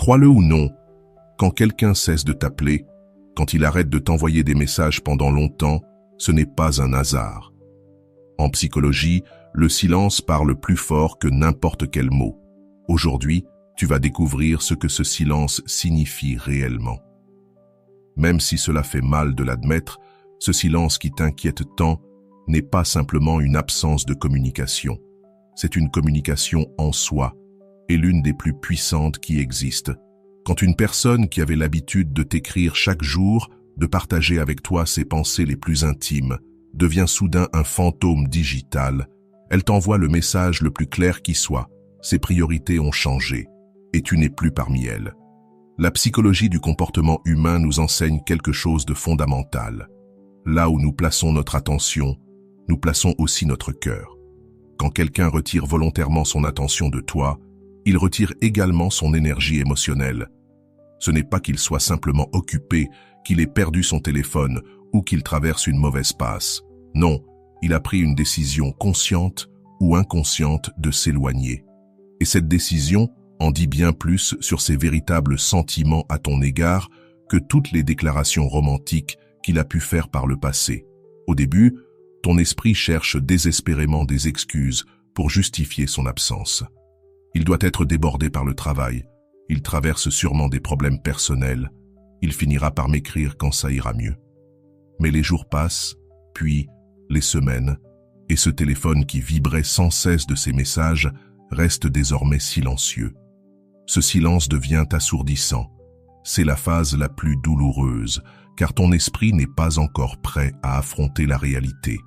Crois-le ou non, quand quelqu'un cesse de t'appeler, quand il arrête de t'envoyer des messages pendant longtemps, ce n'est pas un hasard. En psychologie, le silence parle plus fort que n'importe quel mot. Aujourd'hui, tu vas découvrir ce que ce silence signifie réellement. Même si cela fait mal de l'admettre, ce silence qui t'inquiète tant n'est pas simplement une absence de communication. C'est une communication en soi, et l'une des plus puissantes qui existent. Quand une personne qui avait l'habitude de t'écrire chaque jour, de partager avec toi ses pensées les plus intimes, devient soudain un fantôme digital, elle t'envoie le message le plus clair qui soit. Ses priorités ont changé, et tu n'es plus parmi elles. La psychologie du comportement humain nous enseigne quelque chose de fondamental. Là où nous plaçons notre attention, nous plaçons aussi notre cœur. Quand quelqu'un retire volontairement son attention de toi, il retire également son énergie émotionnelle. Ce n'est pas qu'il soit simplement occupé, qu'il ait perdu son téléphone ou qu'il traverse une mauvaise passe. Non, il a pris une décision consciente ou inconsciente de s'éloigner. Et cette décision en dit bien plus sur ses véritables sentiments à ton égard que toutes les déclarations romantiques qu'il a pu faire par le passé. Au début, ton esprit cherche désespérément des excuses pour justifier son absence. Il doit être débordé par le travail, il traverse sûrement des problèmes personnels, il finira par m'écrire quand ça ira mieux. Mais les jours passent, puis les semaines, et ce téléphone qui vibrait sans cesse de ses messages reste désormais silencieux. Ce silence devient assourdissant. C'est la phase la plus douloureuse, car ton esprit n'est pas encore prêt à affronter la réalité.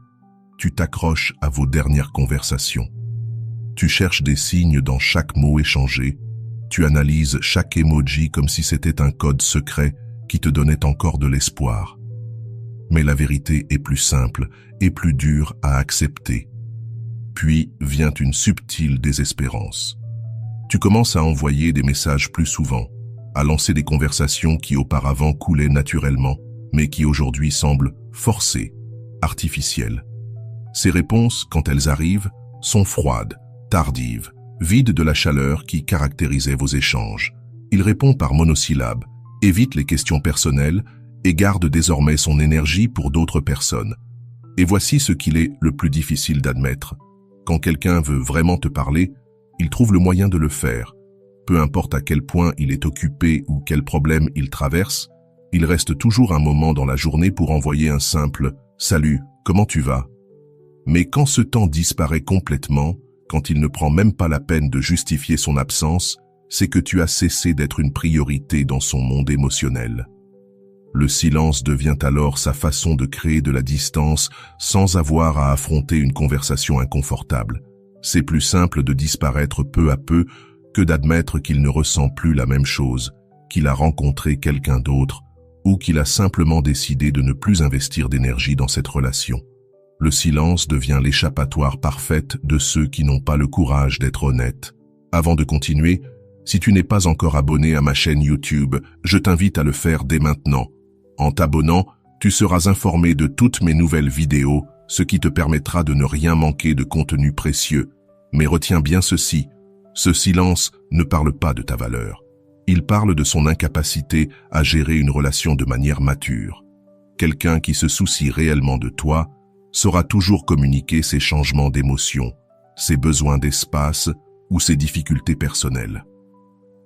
Tu t'accroches à vos dernières conversations. Tu cherches des signes dans chaque mot échangé. Tu analyses chaque emoji comme si c'était un code secret qui te donnait encore de l'espoir. Mais la vérité est plus simple et plus dure à accepter. Puis vient une subtile désespérance. Tu commences à envoyer des messages plus souvent, à lancer des conversations qui auparavant coulaient naturellement, mais qui aujourd'hui semblent forcées, artificielles. Ces réponses, quand elles arrivent, sont froides, tardives, vides de la chaleur qui caractérisait vos échanges. Il répond par monosyllabes, évite les questions personnelles et garde désormais son énergie pour d'autres personnes. Et voici ce qu'il est le plus difficile d'admettre. Quand quelqu'un veut vraiment te parler, il trouve le moyen de le faire. Peu importe à quel point il est occupé ou quel problème il traverse, il reste toujours un moment dans la journée pour envoyer un simple « Salut, comment tu vas ?» Mais quand ce temps disparaît complètement, quand il ne prend même pas la peine de justifier son absence, c'est que tu as cessé d'être une priorité dans son monde émotionnel. Le silence devient alors sa façon de créer de la distance sans avoir à affronter une conversation inconfortable. C'est plus simple de disparaître peu à peu que d'admettre qu'il ne ressent plus la même chose, qu'il a rencontré quelqu'un d'autre ou qu'il a simplement décidé de ne plus investir d'énergie dans cette relation. Le silence devient l'échappatoire parfaite de ceux qui n'ont pas le courage d'être honnêtes. Avant de continuer, si tu n'es pas encore abonné à ma chaîne YouTube, je t'invite à le faire dès maintenant. En t'abonnant, tu seras informé de toutes mes nouvelles vidéos, ce qui te permettra de ne rien manquer de contenu précieux. Mais retiens bien ceci, ce silence ne parle pas de ta valeur. Il parle de son incapacité à gérer une relation de manière mature. Quelqu'un qui se soucie réellement de toi saura toujours communiquer ses changements d'émotion, ses besoins d'espace ou ses difficultés personnelles.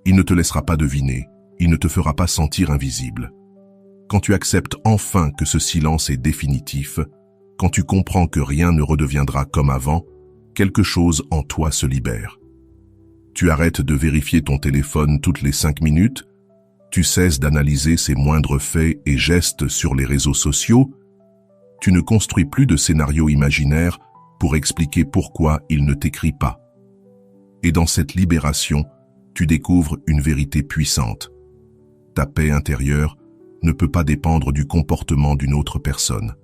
Il ne te laissera pas deviner, il ne te fera pas sentir invisible. Quand tu acceptes enfin que ce silence est définitif, quand tu comprends que rien ne redeviendra comme avant, quelque chose en toi se libère. Tu arrêtes de vérifier ton téléphone toutes les 5 minutes, tu cesses d'analyser ses moindres faits et gestes sur les réseaux sociaux, tu ne construis plus de scénarios imaginaires pour expliquer pourquoi il ne t'écrit pas. Et dans cette libération, tu découvres une vérité puissante. Ta paix intérieure ne peut pas dépendre du comportement d'une autre personne.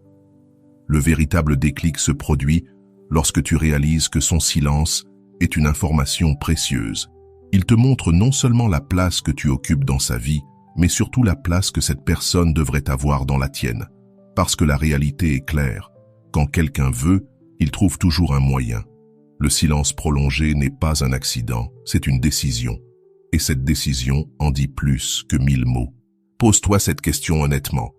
Le véritable déclic se produit lorsque tu réalises que son silence est une information précieuse. Il te montre non seulement la place que tu occupes dans sa vie, mais surtout la place que cette personne devrait avoir dans la tienne. Parce que la réalité est claire. Quand quelqu'un veut, il trouve toujours un moyen. Le silence prolongé n'est pas un accident, c'est une décision. Et cette décision en dit plus que 1000 mots. Pose-toi cette question honnêtement.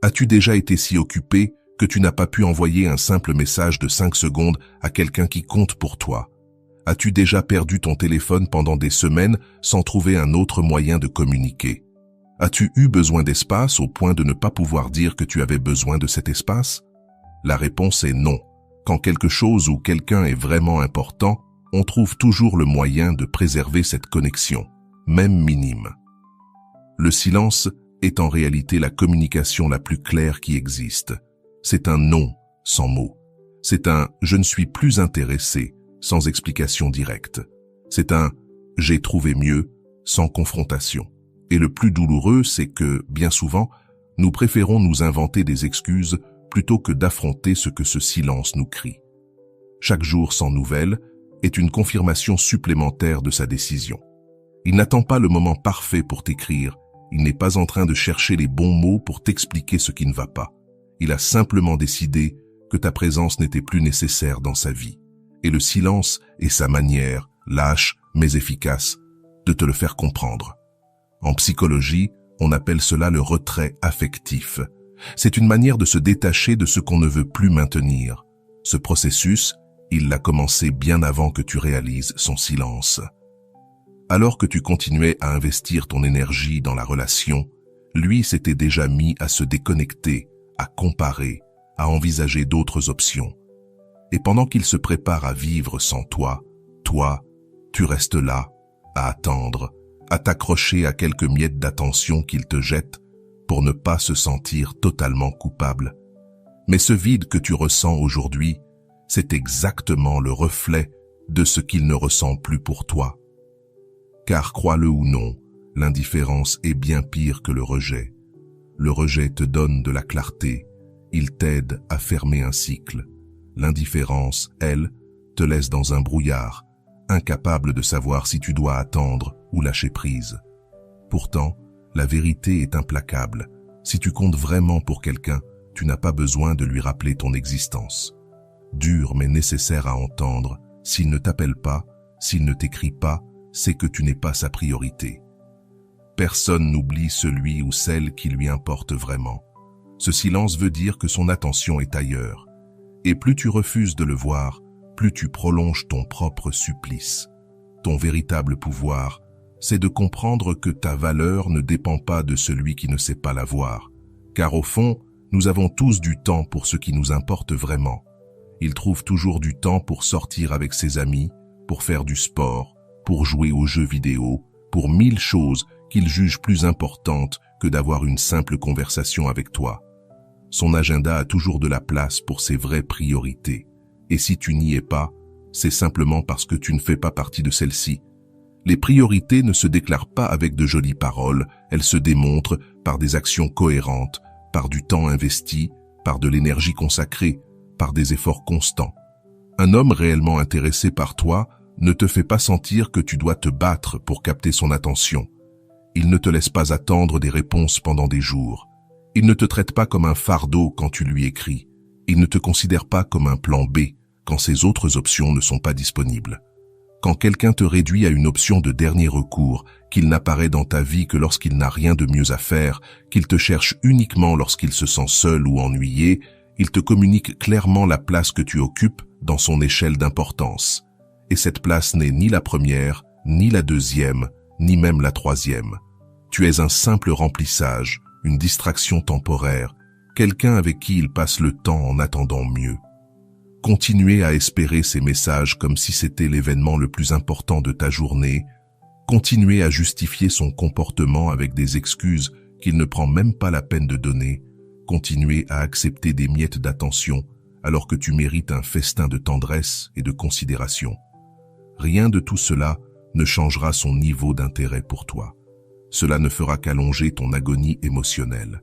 As-tu déjà été si occupé que tu n'as pas pu envoyer un simple message de 5 secondes à quelqu'un qui compte pour toi? As-tu déjà perdu ton téléphone pendant des semaines sans trouver un autre moyen de communiquer? As-tu eu besoin d'espace au point de ne pas pouvoir dire que tu avais besoin de cet espace? La réponse est non. Quand quelque chose ou quelqu'un est vraiment important, on trouve toujours le moyen de préserver cette connexion, même minime. Le silence est en réalité la communication la plus claire qui existe. C'est un non sans mots. C'est un « je ne suis plus intéressé » sans explication directe. C'est un « j'ai trouvé mieux » sans confrontation. Et le plus douloureux, c'est que, bien souvent, nous préférons nous inventer des excuses plutôt que d'affronter ce que ce silence nous crie. Chaque jour sans nouvelles est une confirmation supplémentaire de sa décision. Il n'attend pas le moment parfait pour t'écrire, il n'est pas en train de chercher les bons mots pour t'expliquer ce qui ne va pas. Il a simplement décidé que ta présence n'était plus nécessaire dans sa vie. Et le silence est sa manière, lâche mais efficace, de te le faire comprendre. En psychologie, on appelle cela le retrait affectif. C'est une manière de se détacher de ce qu'on ne veut plus maintenir. Ce processus, il l'a commencé bien avant que tu réalises son silence. Alors que tu continuais à investir ton énergie dans la relation, lui s'était déjà mis à se déconnecter, à comparer, à envisager d'autres options. Et pendant qu'il se prépare à vivre sans toi, tu restes là, à attendre, à t'accrocher à quelques miettes d'attention qu'il te jette pour ne pas se sentir totalement coupable. Mais ce vide que tu ressens aujourd'hui, c'est exactement le reflet de ce qu'il ne ressent plus pour toi. Car crois-le ou non, l'indifférence est bien pire que le rejet. Le rejet te donne de la clarté, il t'aide à fermer un cycle. L'indifférence, elle, te laisse dans un brouillard, incapable de savoir si tu dois attendre ou lâcher prise. Pourtant, la vérité est implacable. Si tu comptes vraiment pour quelqu'un, tu n'as pas besoin de lui rappeler ton existence. Dur mais nécessaire à entendre, s'il ne t'appelle pas, s'il ne t'écrit pas, c'est que tu n'es pas sa priorité. Personne n'oublie celui ou celle qui lui importe vraiment. Ce silence veut dire que son attention est ailleurs. Et plus tu refuses de le voir, plus tu prolonges ton propre supplice. Ton véritable pouvoir, c'est de comprendre que ta valeur ne dépend pas de celui qui ne sait pas la voir. Car au fond, nous avons tous du temps pour ce qui nous importe vraiment. Il trouve toujours du temps pour sortir avec ses amis, pour faire du sport, pour jouer aux jeux vidéo, pour 1000 choses qu'il juge plus importantes que d'avoir une simple conversation avec toi. Son agenda a toujours de la place pour ses vraies priorités. Et si tu n'y es pas, c'est simplement parce que tu ne fais pas partie de celle-ci. Les priorités ne se déclarent pas avec de jolies paroles, elles se démontrent par des actions cohérentes, par du temps investi, par de l'énergie consacrée, par des efforts constants. Un homme réellement intéressé par toi ne te fait pas sentir que tu dois te battre pour capter son attention. Il ne te laisse pas attendre des réponses pendant des jours. Il ne te traite pas comme un fardeau quand tu lui écris. Il ne te considère pas comme un plan B quand ses autres options ne sont pas disponibles. Quand quelqu'un te réduit à une option de dernier recours, qu'il n'apparaît dans ta vie que lorsqu'il n'a rien de mieux à faire, qu'il te cherche uniquement lorsqu'il se sent seul ou ennuyé, il te communique clairement la place que tu occupes dans son échelle d'importance. Et cette place n'est ni la première, ni la deuxième, ni même la troisième. Tu es un simple remplissage, une distraction temporaire, quelqu'un avec qui il passe le temps en attendant mieux. Continuez à espérer ces messages comme si c'était l'événement le plus important de ta journée. Continuez à justifier son comportement avec des excuses qu'il ne prend même pas la peine de donner. Continuez à accepter des miettes d'attention alors que tu mérites un festin de tendresse et de considération. Rien de tout cela ne changera son niveau d'intérêt pour toi. Cela ne fera qu'allonger ton agonie émotionnelle.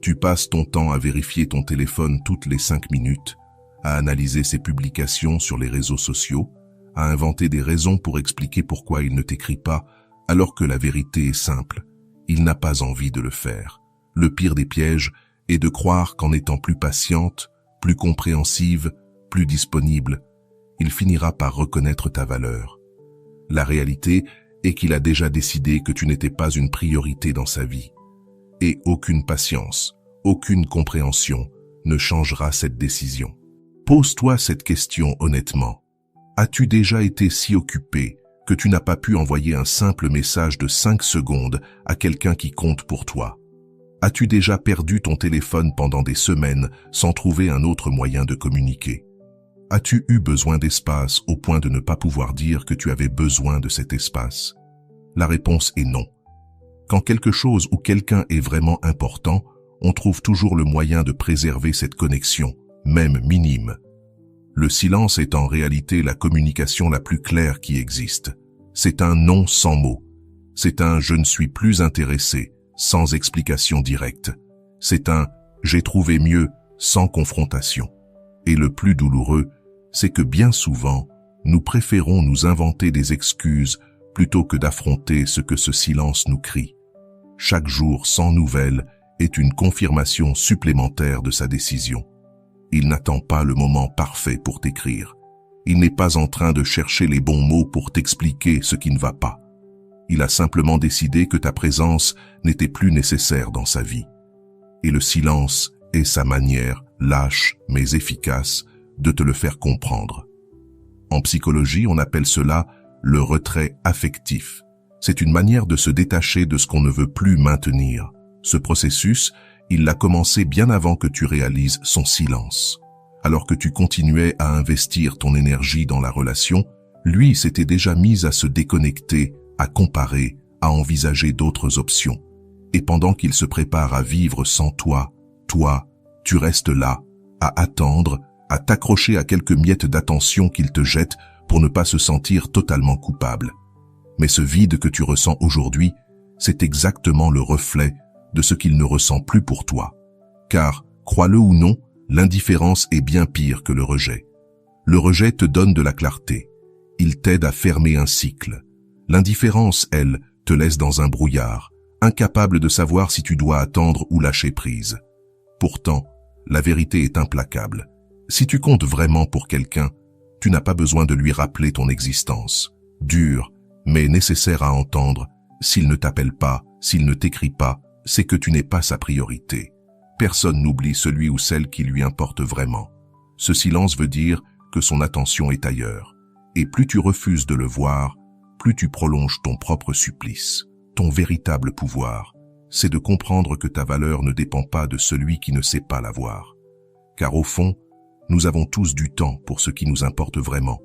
Tu passes ton temps à vérifier ton téléphone toutes les 5 minutes, à analyser ses publications sur les réseaux sociaux, à inventer des raisons pour expliquer pourquoi il ne t'écrit pas, alors que la vérité est simple. Il n'a pas envie de le faire. Le pire des pièges est de croire qu'en étant plus patiente, plus compréhensive, plus disponible, il finira par reconnaître ta valeur. La réalité et qu'il a déjà décidé que tu n'étais pas une priorité dans sa vie. Et aucune patience, aucune compréhension ne changera cette décision. Pose-toi cette question honnêtement. As-tu déjà été si occupé que tu n'as pas pu envoyer un simple message de 5 secondes à quelqu'un qui compte pour toi? As-tu déjà perdu ton téléphone pendant des semaines sans trouver un autre moyen de communiquer? As-tu eu besoin d'espace au point de ne pas pouvoir dire que tu avais besoin de cet espace? La réponse est non. Quand quelque chose ou quelqu'un est vraiment important, on trouve toujours le moyen de préserver cette connexion, même minime. Le silence est en réalité la communication la plus claire qui existe. C'est un non sans mots. C'est un « je ne suis plus intéressé » sans explication directe. C'est un « j'ai trouvé mieux » sans confrontation. Et le plus douloureux, c'est que bien souvent, nous préférons nous inventer des excuses plutôt que d'affronter ce que ce silence nous crie. Chaque jour sans nouvelles est une confirmation supplémentaire de sa décision. Il n'attend pas le moment parfait pour t'écrire. Il n'est pas en train de chercher les bons mots pour t'expliquer ce qui ne va pas. Il a simplement décidé que ta présence n'était plus nécessaire dans sa vie. Et le silence est sa manière, lâche mais efficace, de te le faire comprendre. En psychologie, on appelle cela le retrait affectif. C'est une manière de se détacher de ce qu'on ne veut plus maintenir. Ce processus, il l'a commencé bien avant que tu réalises son silence. Alors que tu continuais à investir ton énergie dans la relation, lui s'était déjà mis à se déconnecter, à comparer, à envisager d'autres options. Et pendant qu'il se prépare à vivre sans toi, tu restes là, à attendre, à t'accrocher à quelques miettes d'attention qu'il te jette pour ne pas se sentir totalement coupable. Mais ce vide que tu ressens aujourd'hui, c'est exactement le reflet de ce qu'il ne ressent plus pour toi. Car, crois-le ou non, l'indifférence est bien pire que le rejet. Le rejet te donne de la clarté. Il t'aide à fermer un cycle. L'indifférence, elle, te laisse dans un brouillard, incapable de savoir si tu dois attendre ou lâcher prise. Pourtant, la vérité est implacable. Si tu comptes vraiment pour quelqu'un, tu n'as pas besoin de lui rappeler ton existence. Dure, mais nécessaire à entendre, s'il ne t'appelle pas, s'il ne t'écrit pas, c'est que tu n'es pas sa priorité. Personne n'oublie celui ou celle qui lui importe vraiment. Ce silence veut dire que son attention est ailleurs. Et plus tu refuses de le voir, plus tu prolonges ton propre supplice. Ton véritable pouvoir, c'est de comprendre que ta valeur ne dépend pas de celui qui ne sait pas la voir. Car au fond, nous avons tous du temps pour ce qui nous importe vraiment.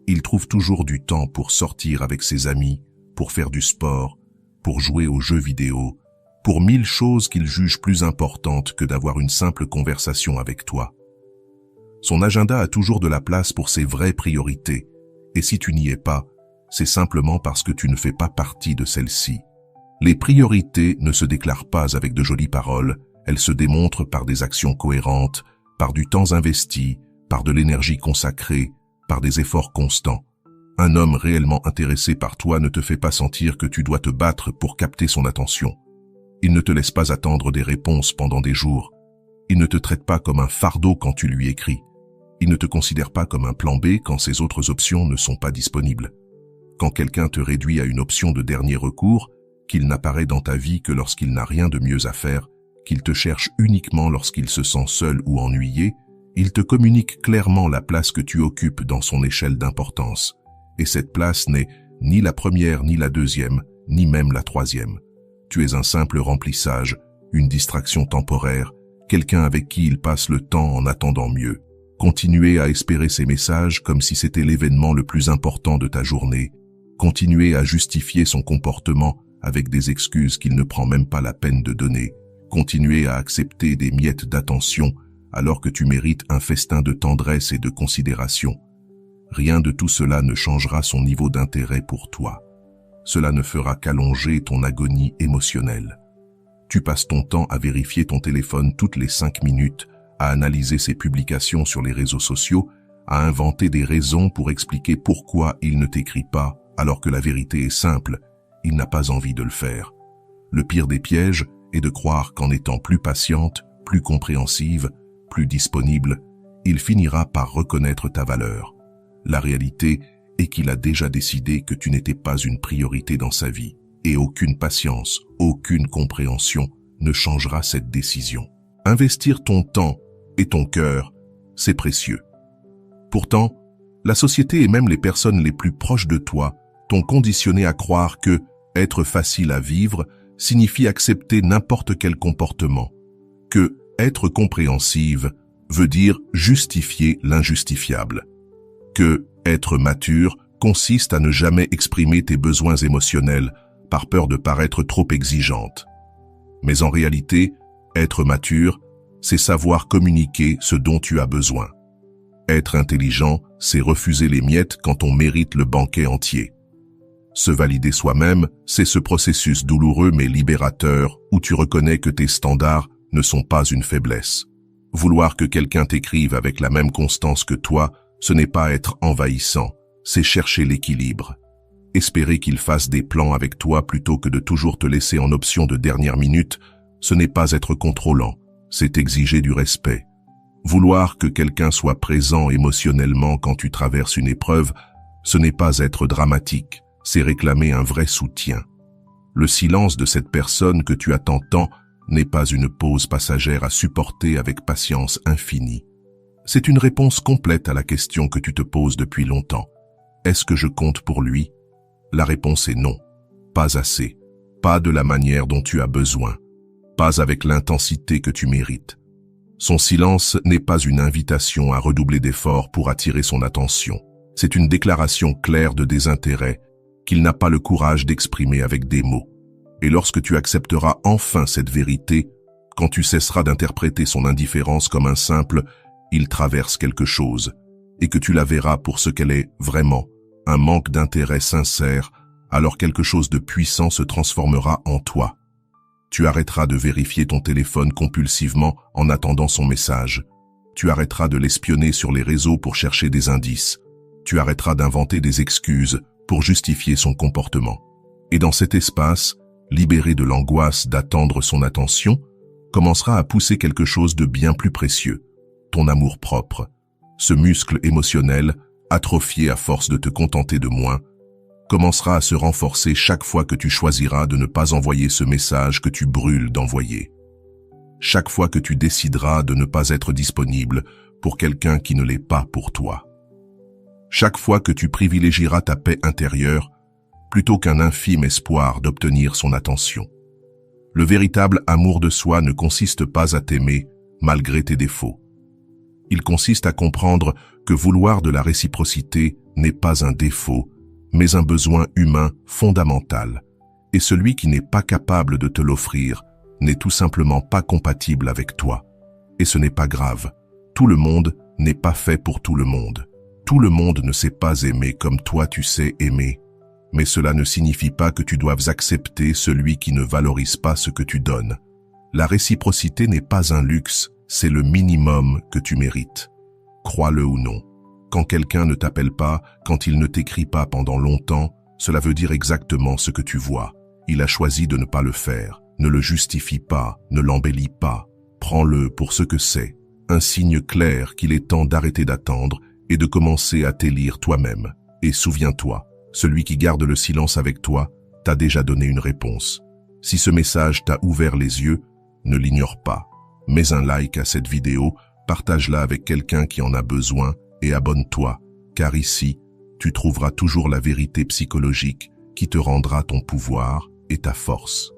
Il trouve toujours du temps pour sortir avec ses amis, pour faire du sport, pour jouer aux jeux vidéo, pour 1000 choses qu'il juge plus importantes que d'avoir une simple conversation avec toi. Son agenda a toujours de la place pour ses vraies priorités, et si tu n'y es pas, c'est simplement parce que tu ne fais pas partie de celle-ci. Les priorités ne se déclarent pas avec de jolies paroles, elles se démontrent par des actions cohérentes, par du temps investi, par de l'énergie consacrée, par des efforts constants. Un homme réellement intéressé par toi ne te fait pas sentir que tu dois te battre pour capter son attention. Il ne te laisse pas attendre des réponses pendant des jours. Il ne te traite pas comme un fardeau quand tu lui écris. Il ne te considère pas comme un plan B quand ses autres options ne sont pas disponibles. Quand quelqu'un te réduit à une option de dernier recours, qu'il n'apparaît dans ta vie que lorsqu'il n'a rien de mieux à faire, qu'il te cherche uniquement lorsqu'il se sent seul ou ennuyé, il te communique clairement la place que tu occupes dans son échelle d'importance. Et cette place n'est ni la première, ni la deuxième, ni même la troisième. Tu es un simple remplissage, une distraction temporaire, quelqu'un avec qui il passe le temps en attendant mieux. Continuer à espérer ses messages comme si c'était l'événement le plus important de ta journée. Continuer à justifier son comportement avec des excuses qu'il ne prend même pas la peine de donner. Continuer à accepter des miettes d'attention alors que tu mérites un festin de tendresse et de considération. Rien de tout cela ne changera son niveau d'intérêt pour toi. Cela ne fera qu'allonger ton agonie émotionnelle. Tu passes ton temps à vérifier ton téléphone toutes les 5 minutes, à analyser ses publications sur les réseaux sociaux, à inventer des raisons pour expliquer pourquoi il ne t'écrit pas, alors que la vérité est simple, il n'a pas envie de le faire. Le pire des pièges est de croire qu'en étant plus patiente, plus compréhensive, plus disponible, il finira par reconnaître ta valeur. La réalité et qu'il a déjà décidé que tu n'étais pas une priorité dans sa vie. Et aucune patience, aucune compréhension ne changera cette décision. Investir ton temps et ton cœur, c'est précieux. Pourtant, la société et même les personnes les plus proches de toi t'ont conditionné à croire que être facile à vivre signifie accepter n'importe quel comportement, que être compréhensive veut dire justifier l'injustifiable, que être mature consiste à ne jamais exprimer tes besoins émotionnels par peur de paraître trop exigeante. Mais en réalité, être mature, c'est savoir communiquer ce dont tu as besoin. Être intelligent, c'est refuser les miettes quand on mérite le banquet entier. Se valider soi-même, c'est ce processus douloureux mais libérateur où tu reconnais que tes standards ne sont pas une faiblesse. Vouloir que quelqu'un t'écrive avec la même constance que toi, ce n'est pas être envahissant, c'est chercher l'équilibre. Espérer qu'il fasse des plans avec toi plutôt que de toujours te laisser en option de dernière minute, ce n'est pas être contrôlant, c'est exiger du respect. Vouloir que quelqu'un soit présent émotionnellement quand tu traverses une épreuve, ce n'est pas être dramatique, c'est réclamer un vrai soutien. Le silence de cette personne que tu attends tant n'est pas une pause passagère à supporter avec patience infinie. C'est une réponse complète à la question que tu te poses depuis longtemps. Est-ce que je compte pour lui? La réponse est non. Pas assez. Pas de la manière dont tu as besoin. Pas avec l'intensité que tu mérites. Son silence n'est pas une invitation à redoubler d'efforts pour attirer son attention. C'est une déclaration claire de désintérêt qu'il n'a pas le courage d'exprimer avec des mots. Et lorsque tu accepteras enfin cette vérité, quand tu cesseras d'interpréter son indifférence comme un simple « il traverse quelque chose » et que tu la verras pour ce qu'elle est vraiment, un manque d'intérêt sincère, alors quelque chose de puissant se transformera en toi. Tu arrêteras de vérifier ton téléphone compulsivement en attendant son message. Tu arrêteras de l'espionner sur les réseaux pour chercher des indices. Tu arrêteras d'inventer des excuses pour justifier son comportement. Et dans cet espace, libéré de l'angoisse d'attendre son attention, commencera à pousser quelque chose de bien plus précieux, ton amour-propre. Ce muscle émotionnel, atrophié à force de te contenter de moins, commencera à se renforcer chaque fois que tu choisiras de ne pas envoyer ce message que tu brûles d'envoyer. Chaque fois que tu décideras de ne pas être disponible pour quelqu'un qui ne l'est pas pour toi. Chaque fois que tu privilégieras ta paix intérieure plutôt qu'un infime espoir d'obtenir son attention. Le véritable amour de soi ne consiste pas à t'aimer malgré tes défauts. Il consiste à comprendre que vouloir de la réciprocité n'est pas un défaut, mais un besoin humain fondamental. Et celui qui n'est pas capable de te l'offrir n'est tout simplement pas compatible avec toi. Et ce n'est pas grave. Tout le monde n'est pas fait pour tout le monde. Tout le monde ne sait pas aimer comme toi tu sais aimer. Mais cela ne signifie pas que tu doives accepter celui qui ne valorise pas ce que tu donnes. La réciprocité n'est pas un luxe, c'est le minimum que tu mérites. Crois-le ou non. Quand quelqu'un ne t'appelle pas, quand il ne t'écrit pas pendant longtemps, cela veut dire exactement ce que tu vois. Il a choisi de ne pas le faire. Ne le justifie pas, ne l'embellis pas. Prends-le pour ce que c'est. Un signe clair qu'il est temps d'arrêter d'attendre et de commencer à t'élire toi-même. Et souviens-toi, celui qui garde le silence avec toi t'a déjà donné une réponse. Si ce message t'a ouvert les yeux, ne l'ignore pas. Mets un like à cette vidéo, partage-la avec quelqu'un qui en a besoin et abonne-toi, car ici, tu trouveras toujours la vérité psychologique qui te rendra ton pouvoir et ta force.